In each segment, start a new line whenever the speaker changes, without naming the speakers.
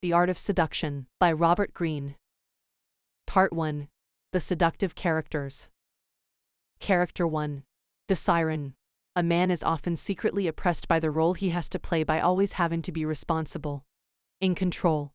The Art of Seduction, by Robert Greene. Part 1. The Seductive Characters. Character 1. The Siren. A man is often secretly oppressed by the role he has to play by always having to be responsible, in control,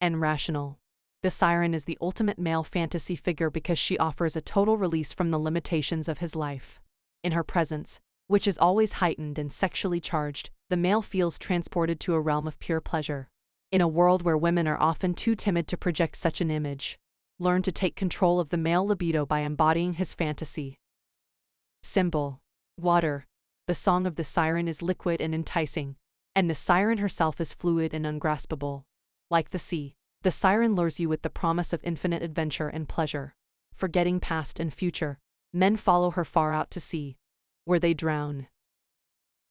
and rational. The siren is the ultimate male fantasy figure because she offers a total release from the limitations of his life. In her presence, which is always heightened and sexually charged, the male feels transported to a realm of pure pleasure. In a world where women are often too timid to project such an image, learn to take control of the male libido by embodying his fantasy. Symbol. Water. The song of the siren is liquid and enticing, and the siren herself is fluid and ungraspable. Like the sea, the siren lures you with the promise of infinite adventure and pleasure. Forgetting past and future, men follow her far out to sea, where they drown.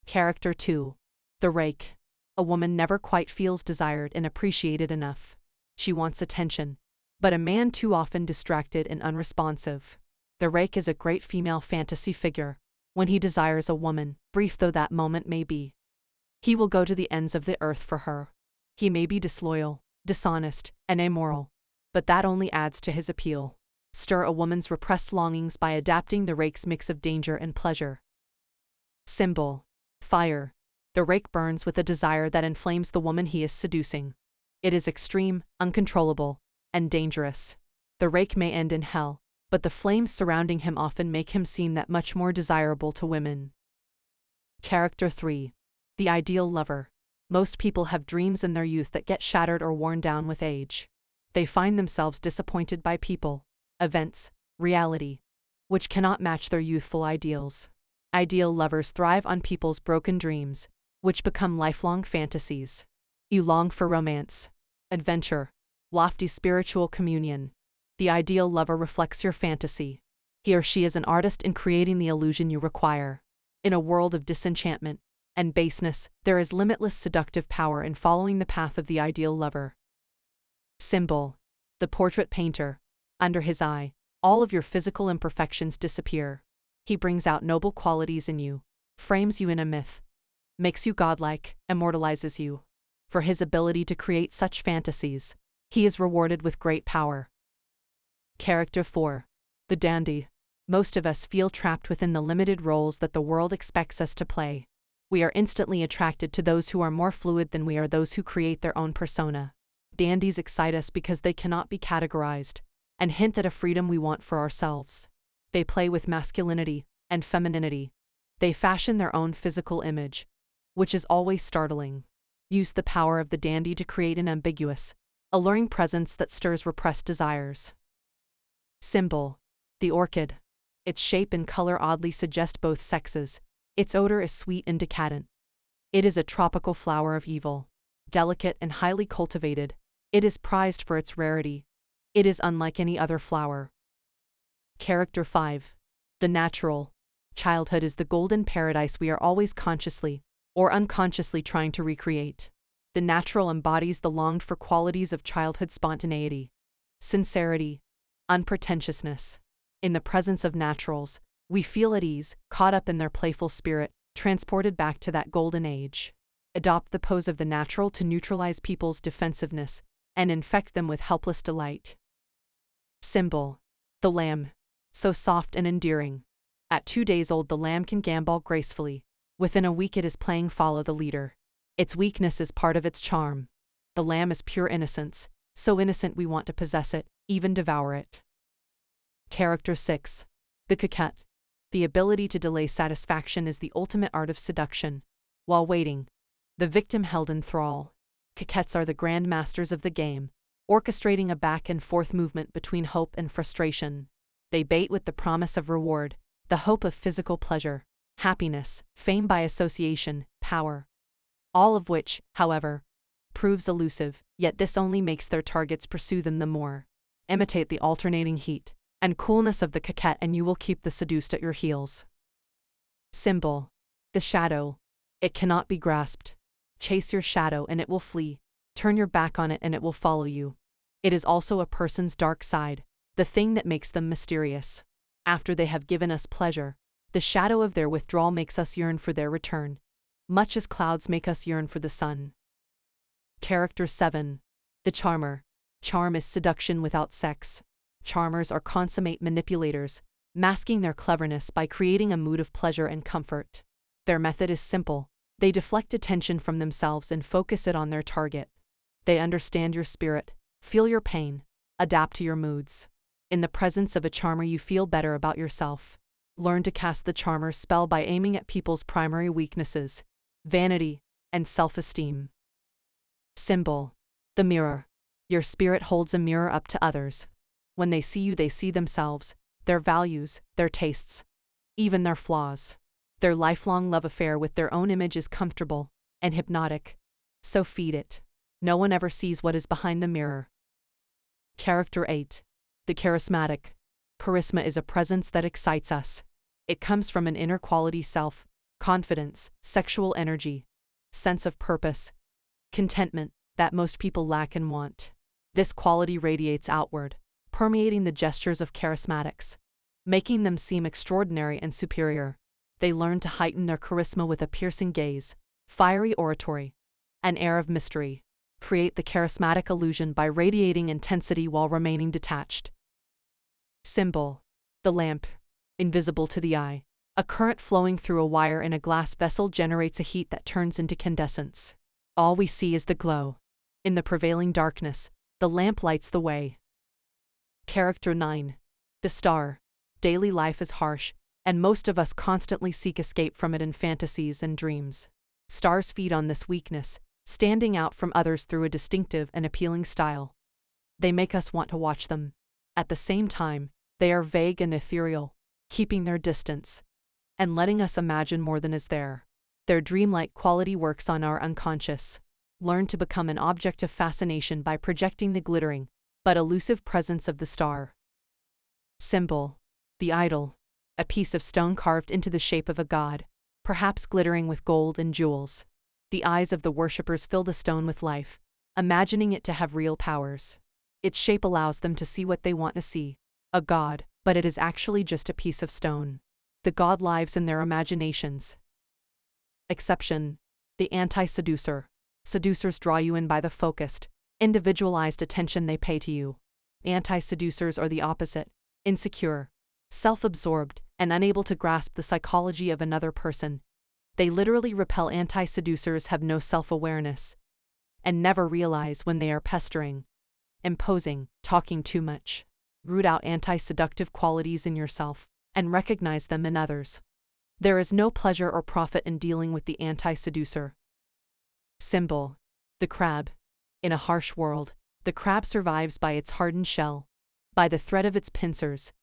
Character 2. The Rake. A woman never quite feels desired and appreciated enough. She wants attention, but a man too often distracted and unresponsive. The Rake is a great female fantasy figure. When he desires a woman, brief though that moment may be, he will go to the ends of the earth for her. He may be disloyal, dishonest, and immoral, but that only adds to his appeal. Stir a woman's repressed longings by adapting the Rake's mix of danger and pleasure. Symbol. Fire. The Rake burns with a desire that inflames the woman he is seducing. It is extreme, uncontrollable, and dangerous. The Rake may end in hell, but the flames surrounding him often make him seem that much more desirable to women. Character 3. The Ideal Lover. Most people have dreams in their youth that get shattered or worn down with age. They find themselves disappointed by people, events, reality, which cannot match their youthful ideals. Ideal lovers thrive on people's broken dreams, which become lifelong fantasies. You long for romance, adventure, lofty spiritual communion. The ideal lover reflects your fantasy. He or she is an artist in creating the illusion you require. In a world of disenchantment and baseness, there is limitless seductive power in following the path of the ideal lover. Symbol. The Portrait Painter. Under his eye, all of your physical imperfections disappear. He brings out noble qualities in you, frames you in a myth, makes you godlike, immortalizes you. For his ability to create such fantasies, he is rewarded with great power. Character 4. The Dandy. Most of us feel trapped within the limited roles that the world expects us to play. We are instantly attracted to those who are more fluid than we are those who create their own persona. Dandies excite us because they cannot be categorized, and hint at a freedom we want for ourselves. They play with masculinity and femininity. They fashion their own physical image, which is always startling. Use the power of the dandy to create an ambiguous, alluring presence that stirs repressed desires. Symbol. The Orchid. Its shape and color oddly suggest both sexes. Its odor is sweet and decadent. It is a tropical flower of evil. Delicate and highly cultivated, it is prized for its rarity. It is unlike any other flower. Character 5. The Natural. Childhood is the golden paradise we are always consciously or unconsciously trying to recreate. The natural embodies the longed-for qualities of childhood: spontaneity, sincerity, unpretentiousness. In the presence of naturals, we feel at ease, caught up in their playful spirit, transported back to that golden age. Adopt the pose of the natural to neutralize people's defensiveness and infect them with helpless delight. Symbol. The Lamb. So soft and endearing. At 2 days old, the lamb can gambol gracefully. Within a week, it is playing follow the leader. Its weakness is part of its charm. The lamb is pure innocence, so innocent we want to possess it, even devour it. Character 6. The Coquette. The ability to delay satisfaction is the ultimate art of seduction. While waiting, the victim held in thrall. Coquettes are the grand masters of the game, orchestrating a back and forth movement between hope and frustration. They bait with the promise of reward, the hope of physical pleasure, happiness, fame by association, power. All of which, however, proves elusive, yet this only makes their targets pursue them the more. Imitate the alternating heat and coolness of the coquette and you will keep the seduced at your heels. Symbol. The Shadow. It cannot be grasped. Chase your shadow and it will flee. Turn your back on it and it will follow you. It is also a person's dark side, the thing that makes them mysterious. After they have given us pleasure, the shadow of their withdrawal makes us yearn for their return, much as clouds make us yearn for the sun. Character 7. The charmer. Charm is seduction without sex. Charmers are consummate manipulators, masking their cleverness by creating a mood of pleasure and comfort. Their method is simple. They deflect attention from themselves and focus it on their target. They understand your spirit, feel your pain, adapt to your moods. In the presence of a charmer, you feel better about yourself. Learn to cast the charmer's spell by aiming at people's primary weaknesses: vanity and self-esteem. Symbol. The mirror. Your spirit holds a mirror up to others. When they see you, they see themselves, their values, their tastes, even their flaws. Their lifelong love affair with their own image is comfortable and hypnotic, so feed it. No one ever sees what is behind the mirror. Character 8. The charismatic. Charisma is a presence that excites us. It comes from an inner quality: self, confidence, sexual energy, sense of purpose, contentment that most people lack and want. This quality radiates outward, permeating the gestures of charismatics, making them seem extraordinary and superior. They learn to heighten their charisma with a piercing gaze, fiery oratory, an air of mystery. Create the charismatic illusion by radiating intensity while remaining detached. Symbol. The lamp. Invisible to the eye. A current flowing through a wire in a glass vessel generates a heat that turns into incandescence. All we see is the glow. In the prevailing darkness, the lamp lights the way. Character 9. The star. Daily life is harsh, and most of us constantly seek escape from it in fantasies and dreams. Stars feed on this weakness, standing out from others through a distinctive and appealing style. They make us want to watch them. At the same time, they are vague and ethereal, keeping their distance and letting us imagine more than is there. Their dreamlike quality works on our unconscious. Learn to become an object of fascination by projecting the glittering but elusive presence of the star. Symbol. The idol. A piece of stone carved into the shape of a god, perhaps glittering with gold and jewels. The eyes of the worshippers fill the stone with life, imagining it to have real powers. Its shape allows them to see what they want to see: a god, but it is actually just a piece of stone. The god lives in their imaginations. Exception. The anti-seducer. Seducers draw you in by the focused, individualized attention they pay to you. Anti-seducers are the opposite: insecure, self-absorbed, and unable to grasp the psychology of another person. They literally repel. Anti-seducers have no self-awareness and never realize when they are pestering, imposing, talking too much. Root out anti-seductive qualities in yourself and recognize them in others. There is no pleasure or profit in dealing with the anti-seducer. Symbol. The crab. In a harsh world, the crab survives by its hardened shell, by the thread of its pincers,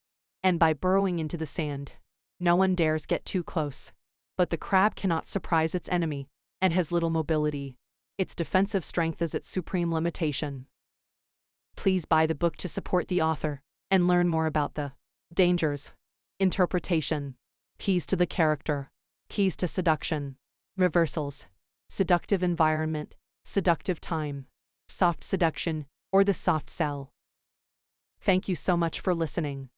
and by burrowing into the sand. No one dares get too close. But the crab cannot surprise its enemy and has little mobility. Its defensive strength is its supreme limitation. Please buy the book to support the author and learn more about the dangers, interpretation, keys to the character, keys to seduction, reversals, seductive environment, seductive time, soft seduction, or the soft sell. Thank you so much for listening.